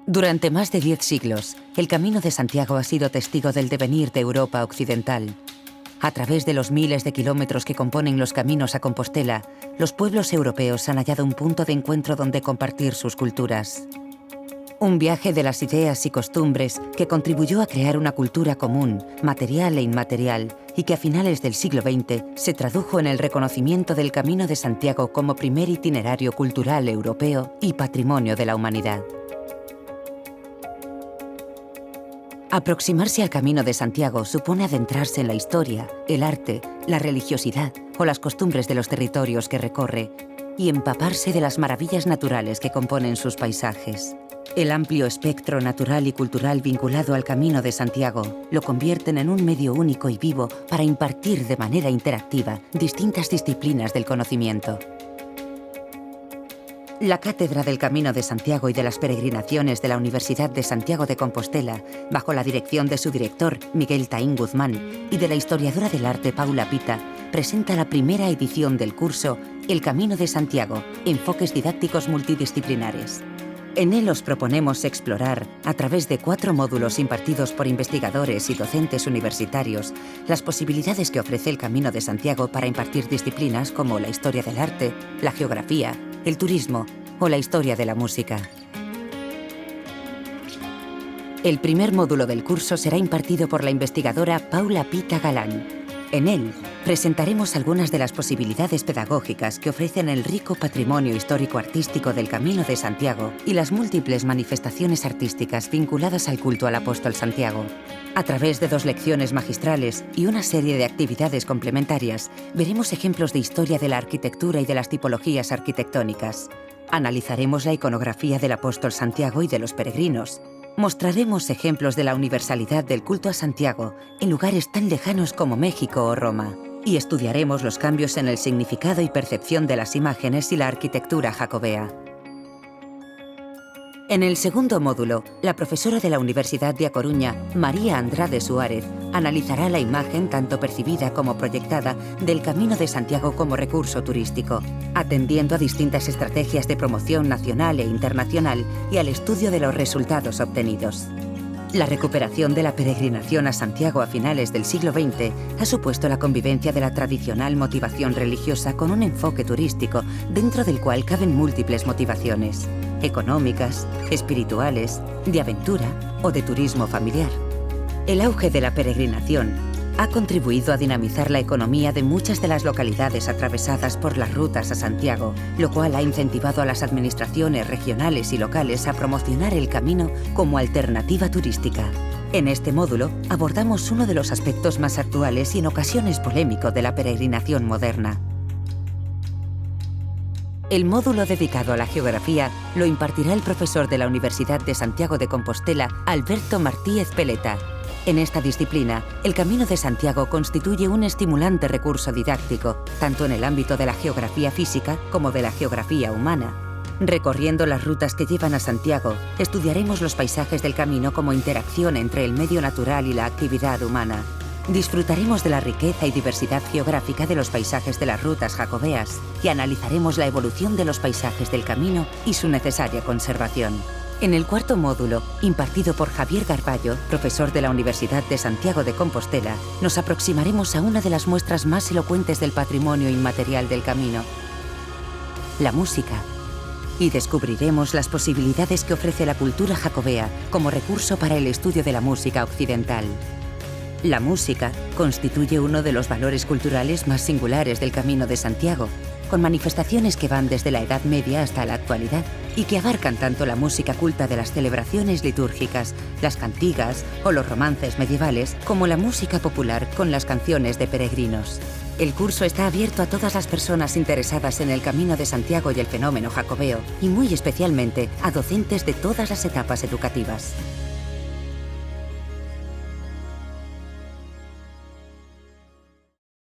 Durante más de 10 siglos, el Camino de Santiago ha sido testigo del devenir de Europa occidental. A través de los miles de kilómetros que componen los caminos a Compostela, los pueblos europeos han hallado un punto de encuentro donde compartir sus culturas. Un viaje de las ideas y costumbres que contribuyó a crear una cultura común, material e inmaterial, y que a finales del siglo XX se tradujo en el reconocimiento del Camino de Santiago como primer itinerario cultural europeo y patrimonio de la humanidad. Aproximarse al Camino de Santiago supone adentrarse en la historia, el arte, la religiosidad o las costumbres de los territorios que recorre y empaparse de las maravillas naturales que componen sus paisajes. El amplio espectro natural y cultural vinculado al Camino de Santiago lo convierten en un medio único y vivo para impartir de manera interactiva distintas disciplinas del conocimiento. La Cátedra del Camino de Santiago y de las Peregrinaciones de la Universidad de Santiago de Compostela, bajo la dirección de su director, Miguel Taín Guzmán, y de la historiadora del arte, Paula Pita, presenta la primera edición del curso El Camino de Santiago, enfoques didácticos multidisciplinares. En él os proponemos explorar, a través de 4 módulos impartidos por investigadores y docentes universitarios, las posibilidades que ofrece el Camino de Santiago para impartir disciplinas como la historia del arte, la geografía, el turismo o la historia de la música. El primer módulo del curso será impartido por la investigadora Paula Pita Galán. En él, presentaremos algunas de las posibilidades pedagógicas que ofrecen el rico patrimonio histórico-artístico del Camino de Santiago y las múltiples manifestaciones artísticas vinculadas al culto al apóstol Santiago. A través de 2 lecciones magistrales y una serie de actividades complementarias, veremos ejemplos de historia de la arquitectura y de las tipologías arquitectónicas. Analizaremos la iconografía del apóstol Santiago y de los peregrinos. Mostraremos ejemplos de la universalidad del culto a Santiago en lugares tan lejanos como México o Roma. Y estudiaremos los cambios en el significado y percepción de las imágenes y la arquitectura jacobea. En el segundo módulo, la profesora de la Universidad de A Coruña, María Andrade Suárez, analizará la imagen tanto percibida como proyectada del Camino de Santiago como recurso turístico, atendiendo a distintas estrategias de promoción nacional e internacional y al estudio de los resultados obtenidos. La recuperación de la peregrinación a Santiago a finales del siglo XX ha supuesto la convivencia de la tradicional motivación religiosa con un enfoque turístico, dentro del cual caben múltiples motivaciones: económicas, espirituales, de aventura o de turismo familiar. El auge de la peregrinación ha contribuido a dinamizar la economía de muchas de las localidades atravesadas por las rutas a Santiago, lo cual ha incentivado a las administraciones regionales y locales a promocionar el camino como alternativa turística. En este módulo abordamos uno de los aspectos más actuales y en ocasiones polémico de la peregrinación moderna. El módulo dedicado a la geografía lo impartirá el profesor de la Universidad de Santiago de Compostela, Alberto Martínez Peleta. En esta disciplina, el Camino de Santiago constituye un estimulante recurso didáctico, tanto en el ámbito de la geografía física como de la geografía humana. Recorriendo las rutas que llevan a Santiago, estudiaremos los paisajes del camino como interacción entre el medio natural y la actividad humana. Disfrutaremos de la riqueza y diversidad geográfica de los paisajes de las rutas jacobeas y analizaremos la evolución de los paisajes del camino y su necesaria conservación. En el cuarto módulo, impartido por Javier Garballo, profesor de la Universidad de Santiago de Compostela, nos aproximaremos a una de las muestras más elocuentes del patrimonio inmaterial del camino: la música. Y descubriremos las posibilidades que ofrece la cultura jacobea como recurso para el estudio de la música occidental. La música constituye uno de los valores culturales más singulares del Camino de Santiago, con manifestaciones que van desde la Edad Media hasta la actualidad y que abarcan tanto la música culta de las celebraciones litúrgicas, las cantigas o los romances medievales, como la música popular con las canciones de peregrinos. El curso está abierto a todas las personas interesadas en el Camino de Santiago y el fenómeno jacobeo, y muy especialmente a docentes de todas las etapas educativas.